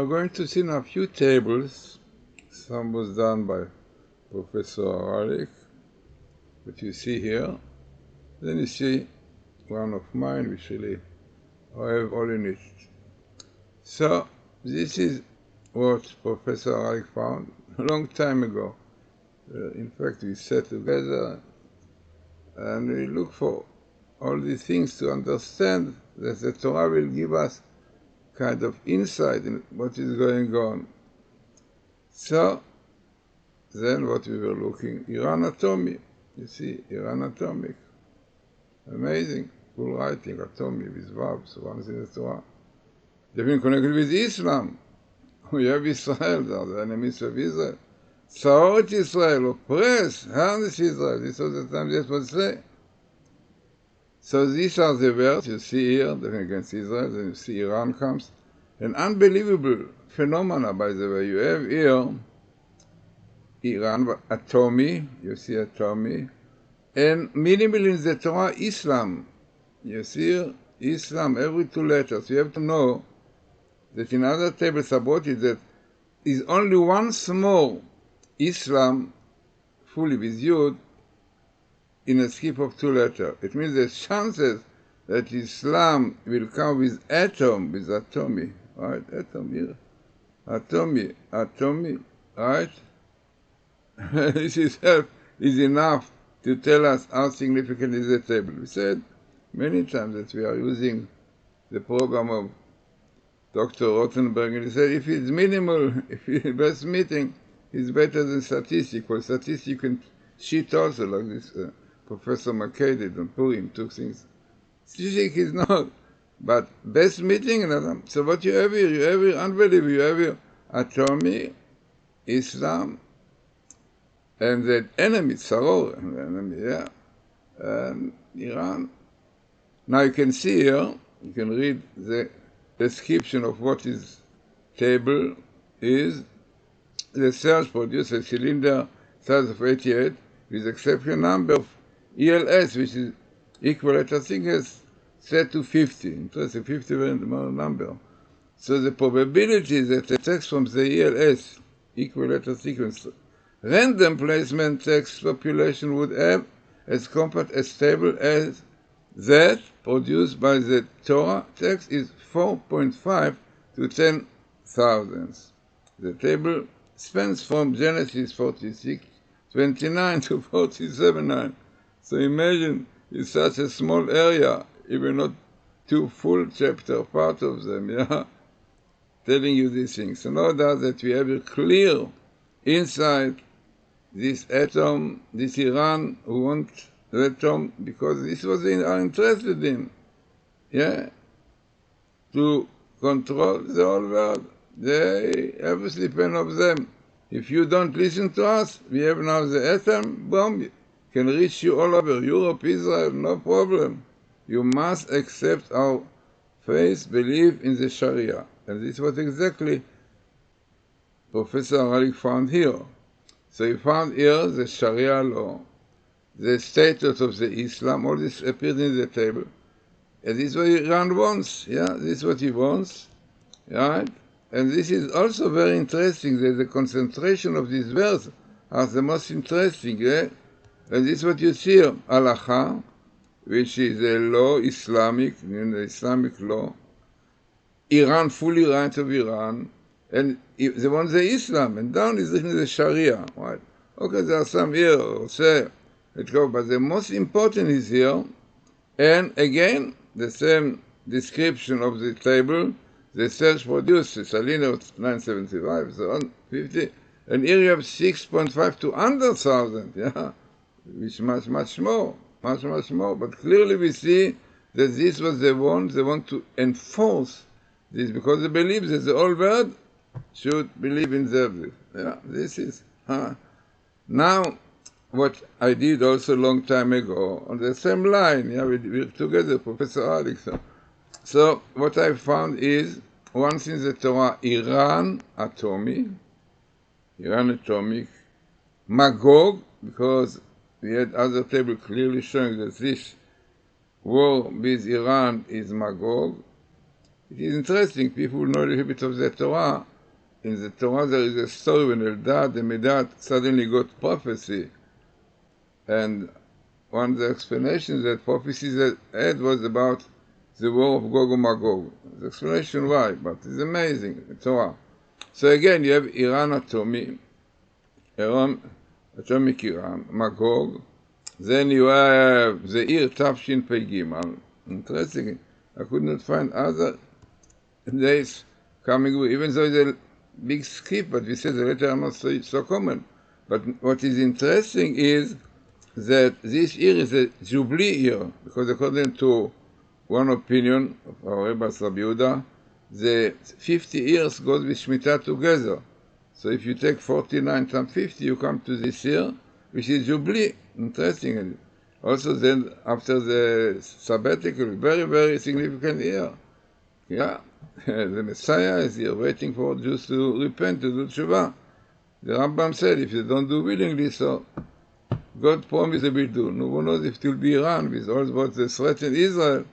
are going to see now a few tables. Some was done by Professor Haralick, which you see here. Then you see one of mine, which really I have all in it. So this is what Professor Haralick found a long time ago. In fact, we sat together and we look for all these things to understand that the Torah will give us kind of insight in what is going on. So then what we were looking, Iran Atomic. You see, Iran Atomic. Amazing. Full writing, Atomic with verbs, once in the Torah. They've been connected with Islam. We have Israel, they are the enemies of Israel. Tzarot Israel, oppress, harness Israel. This was the time this was said. So these are the words you see here, against Israel, then you see Iran comes. An unbelievable phenomena, by the way. You have here Iran, atomy, you see atomy, and minimal in the Torah, Islam. You see Islam, every two letters. You have to know that in other tables about it, that is only one small Islam, fully with Yud, in a skip of two letters. It means the chances that Islam will come with atom, with atomy, right? Atom here. Atomy, right? This itself is enough to tell us how significant is the table. We said many times that we are using the program of Dr. Rothenberg, and he said if it's minimal, if it's best meeting, it's better than statistical. Statistics you can cheat also, like this Professor McKay did on Purim, took things. Statistics is not, but best meeting, so what you have here, unbelievable, you have here atomy, Islam, and the enemy, Tzarot, and Iran. Now you can see here, you can read the description of what is table is. The cells produce a cylinder size of 88 with exception number of ELS, which is equal, I think, as set to 50. Interesting, 50 very number. So the probability that the text from the ELS, equal letter sequence, random placement text population would have as compact as stable as that produced by the Torah text is 4.5 to 10,000. The table spans from Genesis 46:29 to 47:9. So imagine it's such a small area, even not two full chapter, part of them, telling you these things. So no doubt that we have a clear insight this atom, this Iran who want the atom, because this was they are interested in, to control the whole world. They obviously depend on them. If you don't listen to us, we have now the atom bomb, can reach you all over Europe, Israel, no problem. You must accept our faith, believe in the Sharia. And this is what exactly Professor Haralick found here. So he found here the Sharia law, the status of the Islam, all this appeared in the table. And this is what Iran wants, this is what he wants, right? And this is also very interesting, that the concentration of these words are the most interesting, And this is what you see here, Halakha, which is a law, Islamic law, Iran, fully right of Iran, and they want the Islam, and down is written the Sharia, right? Okay, there are some here, but the most important is here, and again, the same description of the table, the cells produce a cylinder of 975, so on 50, an area of 6.5 to 100,000, which much more, but clearly we see that this was they want to enforce this, because they believe that the whole world should believe in their this is, Now, what I did also a long time ago, on the same line, we're together, Professor Haralick. So what I found is, once in the Torah, Iran atomic, Magog, because we had other table clearly showing that this war with Iran is Magog. It is interesting, people know a little bit of the Torah, in the Torah there is a story when Eldad and Medad suddenly got prophecy, and one of the explanations that prophecies that had was about the war of Gog and Magog. The explanation why, but it's amazing, the Torah. So again, you have atomic Iran, Magog. Then you have the year Tafshin Pei Gimel. Interesting. I could not find other days coming, even though it's a big skip, but we said the letter are not so common. But what is interesting is that this year is a Jubilee year, because according to one opinion of our Rabbi Yehuda, the 50 years goes with Shemitah together. So if you take 49 times 50, you come to this year, which is Jubilee. Interesting. Also then, after the sabbatical, very, very significant year. Yeah, the Messiah is here waiting for Jews to repent, to do tshuva. The Rambam said, if you don't do willingly, so God promised he will do. No one knows if it will be Iran, with all what they threatened Israel.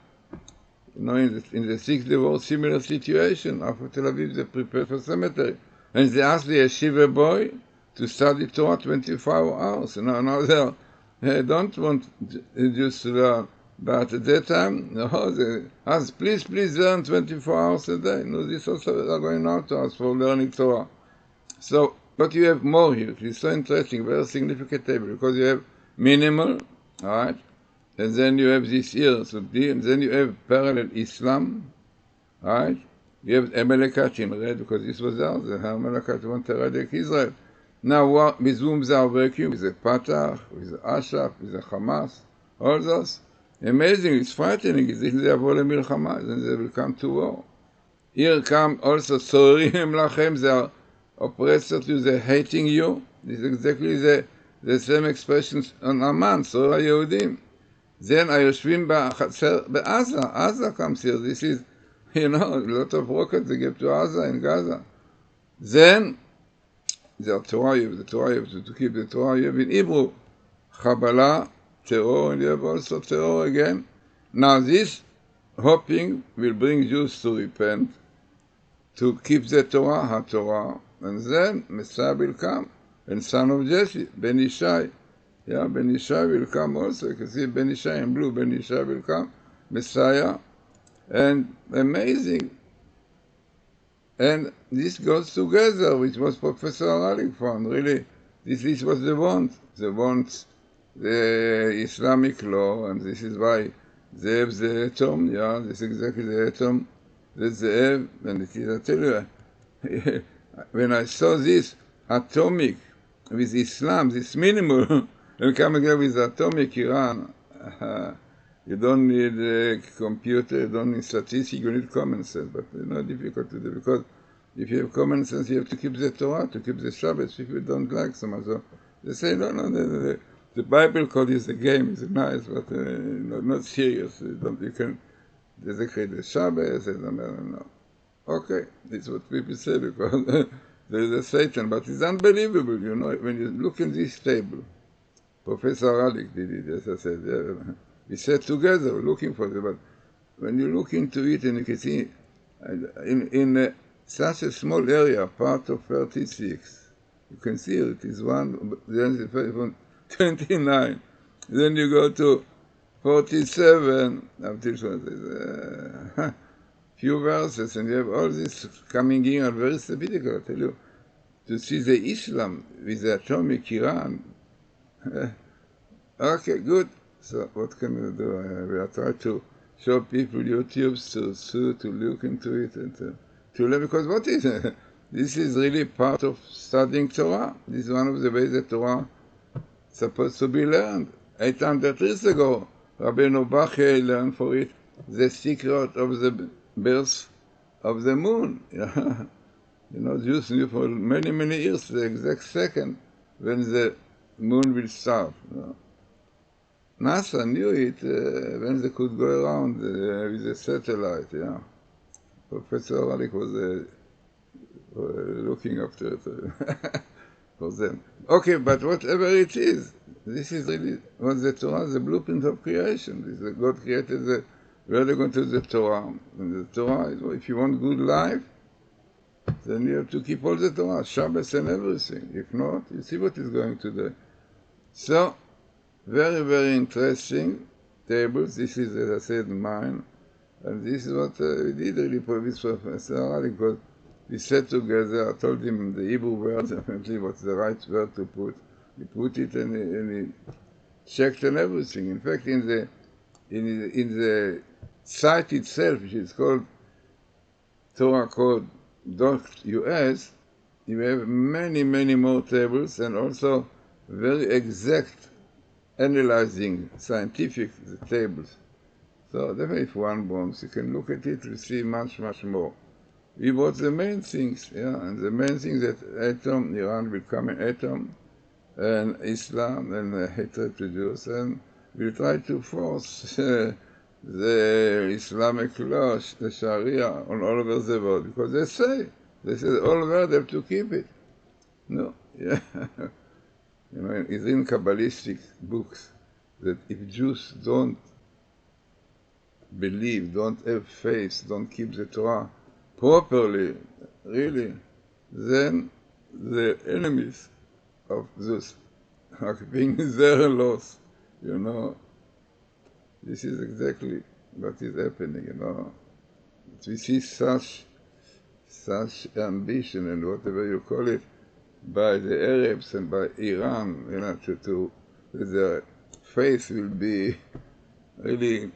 You know, in the Sixth Day War, similar situation. After Tel Aviv, they prepared for cemetery. And they asked the yeshiva boy to study Torah 24 hours. Now they don't want Jews to learn. But at that time, no, they asked, please learn 24 hours a day. No, this also are going out to us for learning Torah. So, but you have more here. It's so interesting, very significant table, because you have minimal, all right? And then you have this year, so and then you have parallel Islam, all right? You have Amalekite in red, because this was ours, the Amalekite want to eradicate Israel. Now, with whom they are working? With the Fatah, with the Ashaf, with the Hamas, all those. Amazing, it's frightening. If they have all a milchama, then they will come to war. Here come also Sorim Lachem, they are oppressors to the hating you. This is exactly the same expression on Aman, Sorah Yehudim. Then Ayoshvim Ba'aza, Aza comes here. This is, a lot of rockets they give to Aza in Gaza. Then, the Torah, to keep the Torah, you have in Hebrew, Chabala, terror, and you have also terror again. Now this hoping will bring Jews to repent, to keep the Torah, HaTorah, and then Messiah will come, and son of Jesse, Ben Ishai. Yeah, Ben Ishai will come also. You can see Ben Ishai in blue, Ben Ishai will come, Messiah, and amazing. And this goes together, which was Professor Haralick found. Really, this was the want. The Islamic law, and this is why they have the atom, yeah, this is exactly the atom that they have, and it is, I tell you, when I saw this atomic with Islam, this minimal, and coming here with atomic Iran, you don't need a computer, you don't need statistics, you need common sense, but it's not difficult to do, because if you have common sense, you have to keep the Torah, to keep the Shabbat, if you don't like so much. So they say, no, the Bible code is a game, it's nice, but not serious. You can desecrate the Shabbat, no. Okay, it's what people say, because there is a Satan, but it's unbelievable, when you look in this table. Professor Haralick did it, as I said. Yeah. We sat together looking for it, but when you look into it and you can see, in such a small area, part of 36, you can see it is one, then 29. Then you go to 47, until few verses, and you have all this coming in and very sabbatical, I tell you, to see the Islam with the atomic Iran. Okay, good. So what can we do? We are trying to show people YouTubes to look into it and to learn, because what is it? This is really part of studying Torah. This is one of the ways that Torah supposed to be learned. 800 years ago, Rabbeinu Bachya learned for it the secret of the birth of the moon. Jews knew for many, many years the exact second when the moon will start. NASA knew it when they could go around with a satellite. Professor Haralick was looking after it for them. Okay, but whatever it is, this is really what the Torah, the blueprint of creation. God created we are going to the Torah. And the Torah is, if you want good life, then you have to keep all the Torah, Shabbos and everything. If not, you see what is going to do. So, very, very interesting tables. This is, as I said, mine. And this is what we did really with Professor Haralick, because we sat together. I told him the Hebrew words, apparently what's the right word to put. He put it and he checked and everything. In fact, in the site itself, which is called TorahCode.us, you have many, many more tables and also very exact analyzing scientific tables. So definitely if one wants, you can look at it to see much, much more. We brought the main things, and the main thing that atom, Iran will become an atom, and Islam, and hatred to Jews, and we'll try to force the Islamic law, the Sharia, on all over the world, because they say all world have to keep it. No, yeah. It's in Kabbalistic books that if Jews don't believe, don't have faith, don't keep the Torah properly, really, then the enemies of Zeus are being their loss. This is exactly what is happening. We see such ambition and whatever you call it by the Arabs and by Iran, that their faith will be really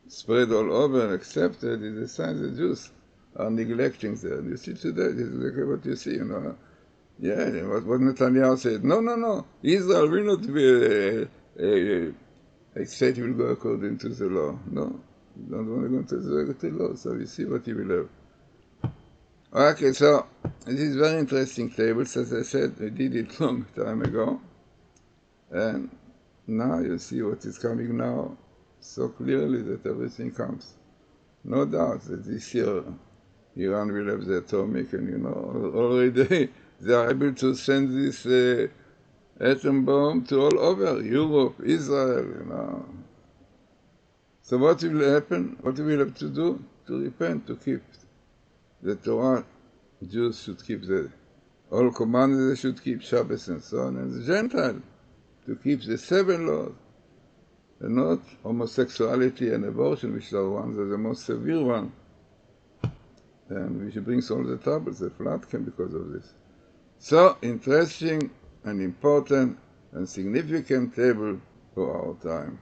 spread all over and accepted, is a sign the Jews are neglecting them. You see today, this is exactly what you see, Yeah, what Netanyahu said, no, Israel will not be a state will go according to the law. No, you don't want to go into the law, so we see what he will have. Okay, so this is very interesting tables. As I said, we did it long time ago. And now you see what is coming now so clearly that everything comes. No doubt that this year Iran will have the atomic, and already they are able to send this atom bomb to all over Europe, Israel, So what will happen? What we will have to do? To repent, to keep the Torah. Jews should keep all commandments, they should keep Shabbos and so on, and the Gentile to keep the 7 laws, and not homosexuality and abortion, which are the most severe one, and which brings all the troubles, the flood came because of this. So interesting and important and significant table for our time.